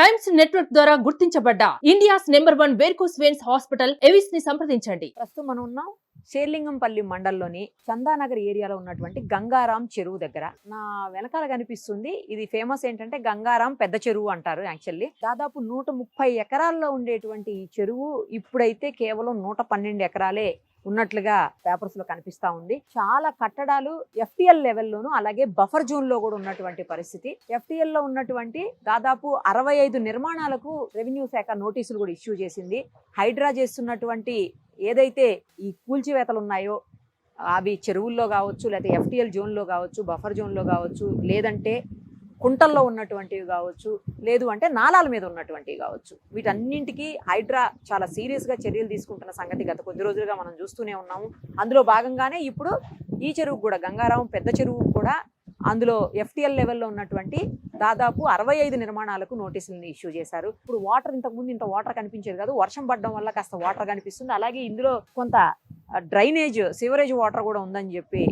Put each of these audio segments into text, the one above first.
Times Network ద్వారా గుర్తించబడ్డ India's #1 varicose veins hospital Avis ని సంప్రదించండి. ప్రస్తుతం మనం ఉన్నాం షేర్లింగంపల్లి మండలంలోని చందానగర్ ఏరియాలో ఉన్నటువంటి గంగారాం చెరువు దగ్గర. నా వెనకాల కనిపిస్తుంది ఇది ఫేమస్ ఏంటంటే గంగారాం పెద్ద చెరువు అంటారు. యాక్చువల్లీ దాదాపు 130 ఎకరాల్లో ఉండేటువంటి ఈ చెరువు ఇప్పుడైతే కేవలం 112 ఎకరాలే ఉన్నట్లుగా పేపర్స్ లో కనిపిస్తా ఉంది. చాలా కట్టడాలు ఎఫ్టిఎల్ లెవెల్లోను అలాగే బఫర్ జోన్ లో కూడా ఉన్నటువంటి పరిస్థితి. ఎఫ్టిఎల్ లో ఉన్నటువంటి దాదాపు 65 నిర్మాణాలకు రెవెన్యూ శాఖ నోటీసులు కూడా ఇష్యూ చేసింది. హైడ్రా చేస్తున్నటువంటి ఏదైతే ఈ కూల్చివేతలు ఉన్నాయో అవి చెరువుల్లో కావచ్చు, లేకపోతే ఎఫ్టిఎల్ జోన్లో కావచ్చు, బఫర్ జోన్లో కావచ్చు, లేదంటే కుంటల్లో ఉన్నటువంటివి కావచ్చు, లేదు అంటే నాలాల మీద ఉన్నటువంటివి కావచ్చు, వీటన్నింటికి హైడ్రా చాలా సీరియస్గా చర్యలు తీసుకుంటున్న సంగతి గత కొద్ది రోజులుగా మనం చూస్తూనే ఉన్నాము. అందులో భాగంగానే ఇప్పుడు ఈ చెరువు కూడా గంగారాం పెద్ద చెరువు కూడా అందులో ఎఫ్టిఎల్ లెవెల్లో ఉన్నటువంటి దాదాపు 65 నిర్మాణాలకు నోటీసులను ఇష్యూ చేశారు. ఇప్పుడు వాటర్ ఇంతకుముందు ఇంత వాటర్ కనిపించేది కాదు, వర్షం పడడం వల్ల కాస్త వాటర్ కనిపిస్తుంది. అలాగే ఇందులో కొంత డ్రైనేజ్ సివరేజ్ వాటర్ కూడా ఉందని చెప్పి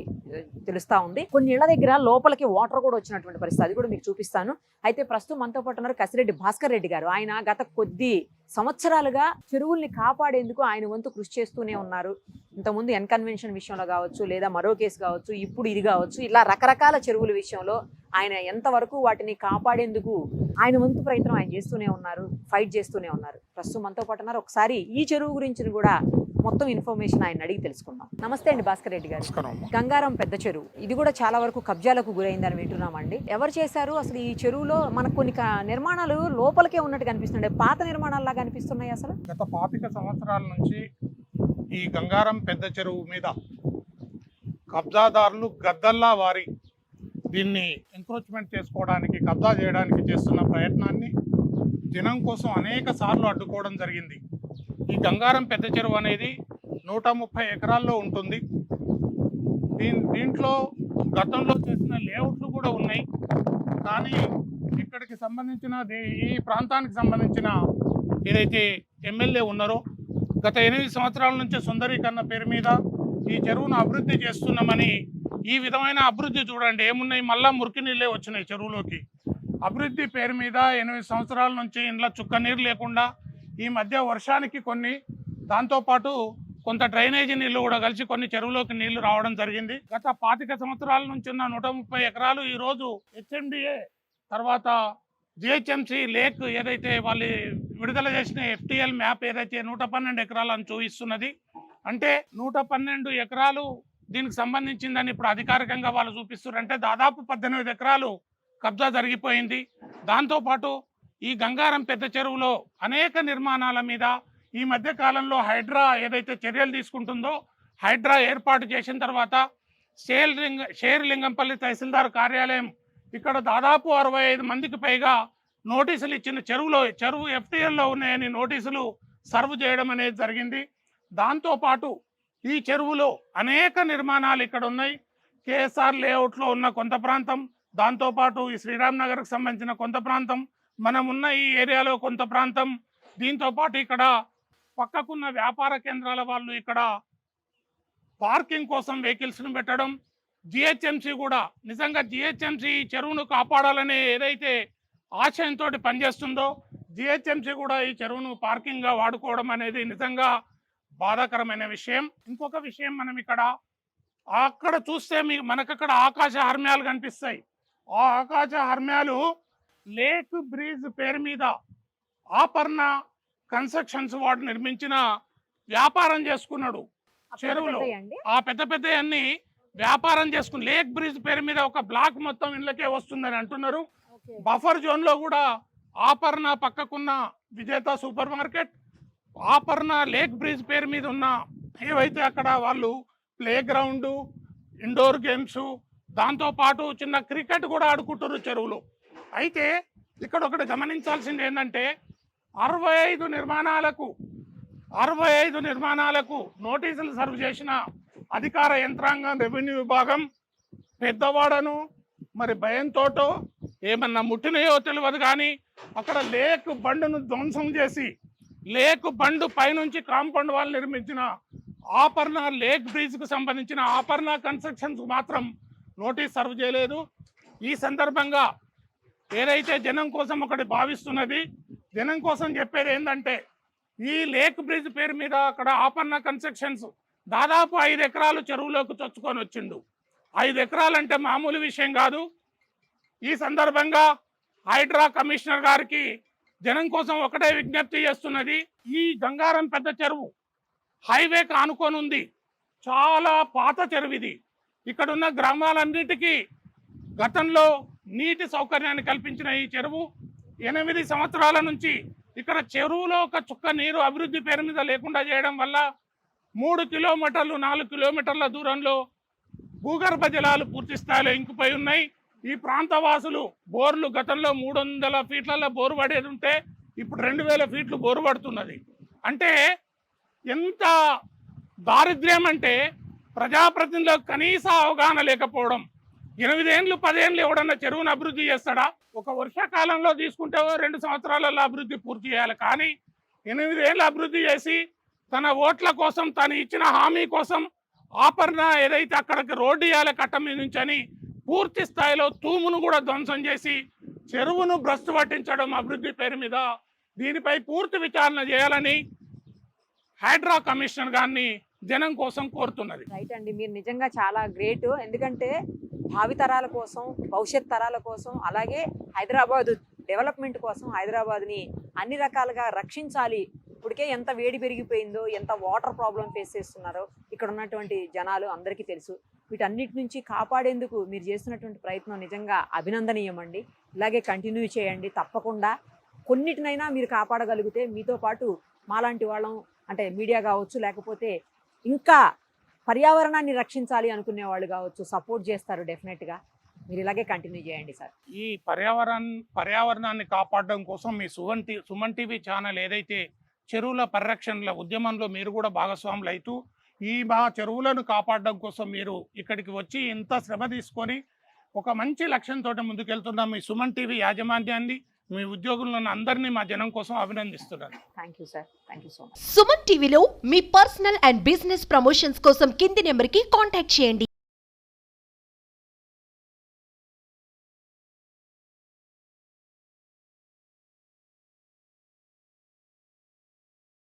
తెలుస్తా ఉంది. కొన్ని ఇళ్ల దగ్గర లోపలికి వాటర్ కూడా వచ్చినటువంటి పరిస్థితి, అది కూడా మీకు చూపిస్తాను. అయితే ప్రస్తుతం మనతో పాటు ఉన్నారు కసిరెడ్డి భాస్కర్ రెడ్డి గారు. ఆయన గత కొద్ది సంవత్సరాలుగా చెరువుల్ని కాపాడేందుకు ఆయన వంతు కృషి చేస్తూనే ఉన్నారు. ఇంతకుముందు ఎన్కన్వెన్షన్ విషయంలో కావచ్చు, లేదా మరో కేసు కావచ్చు, ఇప్పుడు ఇది కావచ్చు, ఇలా రకరకాల చెరువుల విషయంలో ఆయన ఎంతవరకు వాటిని కాపాడేందుకు ఆయన వంతు ప్రయత్నం ఆయన చేస్తూనే ఉన్నారు, ఫైట్ చేస్తూనే ఉన్నారు. ప్రస్తుతం మనతో పాటు ఉన్నారు. ఒకసారి ఈ చెరువు గురించి కూడా మొత్తం ఇన్ఫర్మేషన్ ఆయన అడిగి తెలుసుకుందాం. నమస్తే అండి భాస్కర్ రెడ్డి గారు. గంగారాం పెద్ద చెరువు ఇది కూడా చాలా వరకు కబ్జాలకు గురైందని వింటున్నామండి. ఎవరు చేశారు అసలు ఈ చెరువులో? మనకు కొన్ని నిర్మాణాలు లోపలికే ఉన్నట్టు కనిపిస్తున్నాయి, పాత నిర్మాణాల్లా కనిపిస్తున్నాయి. అసలు గత 25 సంవత్సరాల నుంచి ఈ గంగారం పెద్ద చెరువు మీద కబ్జాదారులు గద్దల్లా వారి దీన్ని ఎంక్రోచ్మెంట్ చేసుకోవడానికి, కబ్జా చేయడానికి చేస్తున్న ప్రయత్నాన్ని జనం కోసం అనేక సార్లు అడ్డుకోవడం జరిగింది. ఈ గంగారం పెద్ద చెరువు అనేది 130 ఎకరాల్లో ఉంటుంది. దీంట్లో గతంలో చేసిన లేఅవుట్లు కూడా ఉన్నాయి. కానీ ఇక్కడికి సంబంధించిన ఈ ప్రాంతానికి సంబంధించిన ఏదైతే ఎమ్మెల్యే ఉన్నారో గత 8 సంవత్సరాల నుంచి సుందరీకరణ పేరు మీద ఈ చెరువును అభివృద్ధి చేస్తున్నామని, ఈ విధమైన అభివృద్ధి చూడండి ఏమున్నాయి, మళ్ళా మురికి నీళ్ళే వచ్చినాయి చెరువులోకి. అభివృద్ధి పేరు మీద 8 సంవత్సరాల నుంచి ఇంట్లో చుక్క నీరు లేకుండా, ఈ మధ్య వర్షానికి కొన్ని, దాంతోపాటు కొంత డ్రైనేజీ నీళ్లు కూడా కలిసి కొన్ని చెరువులోకి నీళ్లు రావడం జరిగింది. గత 25 సంవత్సరాల నుంచి ఉన్న 130 ఎకరాలు ఈరోజు హెచ్ఎండిఏ తర్వాత జిహెచ్ఎంసి లేక్ ఏదైతే వాళ్ళు విడుదల చేసిన ఎఫ్టిఎల్ మ్యాప్ ఏదైతే 112 ఎకరాలను చూపిస్తున్నది, అంటే 112 ఎకరాలు దీనికి సంబంధించిందని ఇప్పుడు అధికారికంగా వాళ్ళు చూపిస్తున్నారు. అంటే దాదాపు 18 ఎకరాలు కబ్జా జరిగిపోయింది. దాంతోపాటు ఈ గంగారం పెద్ద చెరువులో అనేక నిర్మాణాల మీద ఈ మధ్య కాలంలో హైడ్రా ఏదైతే చర్యలు తీసుకుంటుందో, హైడ్రా ఏర్పాటు చేసిన తర్వాత షేర్లింగంపల్లి తహసీల్దార్ కార్యాలయం ఇక్కడ దాదాపు 65 మందికి పైగా నోటీసులు ఇచ్చిన చెరువు ఎఫ్టిఎల్లో ఉన్నాయని నోటీసులు సర్వ్ చేయడం అనేది జరిగింది. దాంతోపాటు ఈ చెరువులో అనేక నిర్మాణాలు ఇక్కడ ఉన్నాయి. కేఎస్ఆర్ లేఅవుట్లో ఉన్న కొంత ప్రాంతం, దాంతోపాటు ఈ శ్రీరామ్ నగర్కి సంబంధించిన కొంత ప్రాంతం, మనం ఉన్న ఈ ఏరియాలో కొంత ప్రాంతం, దీంతోపాటు ఇక్కడ పక్కకున్న వ్యాపార కేంద్రాల వాళ్ళు ఇక్కడ పార్కింగ్ కోసం వెహికల్స్ను పెట్టడం, జిహెచ్ఎంసీ కూడా నిజంగా జిహెచ్ఎంసీ ఈ చెరువును కాపాడాలనే ఏదైతే ఆశయంతో పనిచేస్తుందో, జిహెచ్ఎంసీ కూడా ఈ చెరువును పార్కింగ్గా వాడుకోవడం అనేది నిజంగా బాధాకరమైన విషయం. ఇంకొక విషయం, మనం ఇక్కడ అక్కడ చూస్తే మనకక్కడ ఆకాశ హర్మ్యాలు కనిపిస్తాయి. ఆ ఆకాశ హర్మ్యాలు లేక్ బ్రిడ్జ్ పేరు మీద ఆపర్ణ కన్స్ట్రక్షన్స్ వాడు నిర్మించిన వ్యాపారం చేసుకున్నాడు చెరువులో. ఆ పెద్ద పెద్ద అన్ని వ్యాపారం చేసుకుని లేక్ బ్రిడ్జ్ పేరు మీద ఒక బ్లాక్ మొత్తం ఇళ్ళకే వస్తుందని అంటున్నారు. బఫర్ జోన్ లో కూడా ఆపర్ణ పక్కకున్న విజేత సూపర్ మార్కెట్, ఆపర్ణ లేక్ బ్రిడ్జ్ పేరు మీద ఉన్న ఏవైతే అక్కడ వాళ్ళు ప్లే గ్రౌండ్, ఇండోర్ గేమ్స్, దాంతోపాటు చిన్న క్రికెట్ కూడా ఆడుకుంటారు చెరువులో. అయితే ఇక్కడ ఒకటి గమనించాల్సింది ఏంటంటే 65 నిర్మాణాలకు నోటీసులు సర్వ్ చేసిన అధికార యంత్రాంగం, రెవెన్యూ విభాగం పెద్దవాడను మరి భయంతోటో ఏమన్నా ముట్టినయో తెలియదు కానీ అక్కడ లేక్ బండును ధ్వంసం చేసి, లేక్ బండు పైనుంచి కాంపౌండ్ వాళ్ళు నిర్మించిన ఆపర్ణ లేక్ బ్రిడ్జ్కు సంబంధించిన ఆపర్ణ కన్స్ట్రక్షన్స్ మాత్రం నోటీస్ సర్వ్ చేయలేదు. ఈ సందర్భంగా ఏదైతే జనం కోసం ఒకటి భావిస్తున్నది, జనం కోసం చెప్పేది ఏంటంటే ఈ లేక్ బ్రిడ్జ్ పేరు మీద అక్కడ ఆపన్న కన్స్ట్రక్షన్స్ దాదాపు 5 ఎకరాలు చెరువులోకి చొచ్చుకొని వచ్చిండు. 5 ఎకరాలు అంటే మామూలు విషయం కాదు. ఈ సందర్భంగా హైడ్రా కమిషనర్ గారికి జనం కోసం ఒకటే విజ్ఞప్తి చేస్తున్నది, ఈ గంగారం పెద్ద చెరువు హైవేకి ఆనుకొని ఉంది. చాలా పాత చెరువు ఇది. ఇక్కడ ఉన్న గ్రామాలన్నిటికీ గతంలో నీటి సౌకర్యాన్ని కల్పించిన ఈ చెరువు 8 సంవత్సరాల నుంచి ఇక్కడ చెరువులో ఒక చుక్క నీరు అభివృద్ధి పేరు మీద లేకుండా చేయడం వల్ల 3 కిలోమీటర్లు 4 కిలోమీటర్ల దూరంలో భూగర్భ జలాలు పూర్తి స్థాయిలో ఇంకిపోయి ఉన్నాయి. ఈ ప్రాంత వాసులు బోర్లు గతంలో 300 ఫీట్లలో బోరు పడేది ఉంటే ఇప్పుడు 2000 ఫీట్లు బోరు పడుతున్నది. అంటే ఎంత దారిద్ర్యం అంటే ప్రజాప్రతినిధులకు కనీస అవగాహన లేకపోవడం. 8 ఏళ్ళు 10 ఏళ్ళు ఎవడన్నా చెరువును అభివృద్ధి చేస్తాడా? ఒక వర్షాకాలంలో తీసుకుంటే 2 సంవత్సరాలలో అభివృద్ధి పూర్తి చేయాలి. కానీ 8 ఏళ్ళు అభివృద్ధి చేసి తన ఓట్ల కోసం, తను ఇచ్చిన హామీ కోసం ఆపరణ ఏదైతే అక్కడికి రోడ్డు వేయాలి కట్ట మీద నుంచి అని పూర్తి స్థాయిలో తూమును కూడా ధ్వంసం చేసి చెరువును భ్రష్టు పట్టించడం అభివృద్ధి పేరు మీద. దీనిపై పూర్తి విచారణ చేయాలని హైడ్రా కమిషనర్ గారిని జనం కోసం కోరుతున్నది. రైట్ అండి, మీరు నిజంగా చాలా గ్రేట్. ఎందుకంటే భావితరాల కోసం, భవిష్యత్ తరాల కోసం, అలాగే హైదరాబాద్ డెవలప్మెంట్ కోసం హైదరాబాద్ని అన్ని రకాలుగా రక్షించాలి. ఇప్పటికే ఎంత వేడి పెరిగిపోయిందో, ఎంత వాటర్ ప్రాబ్లం ఫేస్ చేస్తున్నారో ఇక్కడ ఉన్నటువంటి జనాలు అందరికీ తెలుసు. వీటన్నిటి నుంచి కాపాడేందుకు మీరు చేస్తున్నటువంటి ప్రయత్నం నిజంగా అభినందనీయం అండి. ఇలాగే కంటిన్యూ చేయండి. తప్పకుండా కొన్నిటినైనా మీరు కాపాడగలిగితే మీతో పాటు మాలాంటి వాళ్ళం, అంటే మీడియా కావచ్చు, లేకపోతే ఇంకా పర్యావరణాన్ని రక్షించాలి అనుకునే వాళ్ళు కావచ్చు, సపోర్ట్ చేస్తారు డెఫినెట్గా. మీరు ఇలాగే కంటిన్యూ చేయండి సార్. ఈ పర్యావరణాన్ని కాపాడడం కోసం మీ సుమన్ టీవీ ఛానల్ ఏదైతే చెరువుల పరిరక్షణల ఉద్యమంలో మీరు కూడా భాగస్వాములు అవుతూ మా చెరువులను కాపాడడం కోసం మీరు ఇక్కడికి వచ్చి ఇంత శ్రమ తీసుకొని ఒక మంచి లక్ష్యంతో ముందుకెళ్తున్న మీ సుమన్ టీవీ యాజమాన్యాన్ని, మీ ఉద్యోగులను అందరినీ మా జనం కోసం అభినందిస్తున్నాను. Thank you sir, thank you so much. Suman టీవీలో మీ పర్సనల్ అండ్ బిజినెస్ ప్రమోషన్స్ కోసం కింది నెంబర్కి కాంటాక్ట్ చేయండి.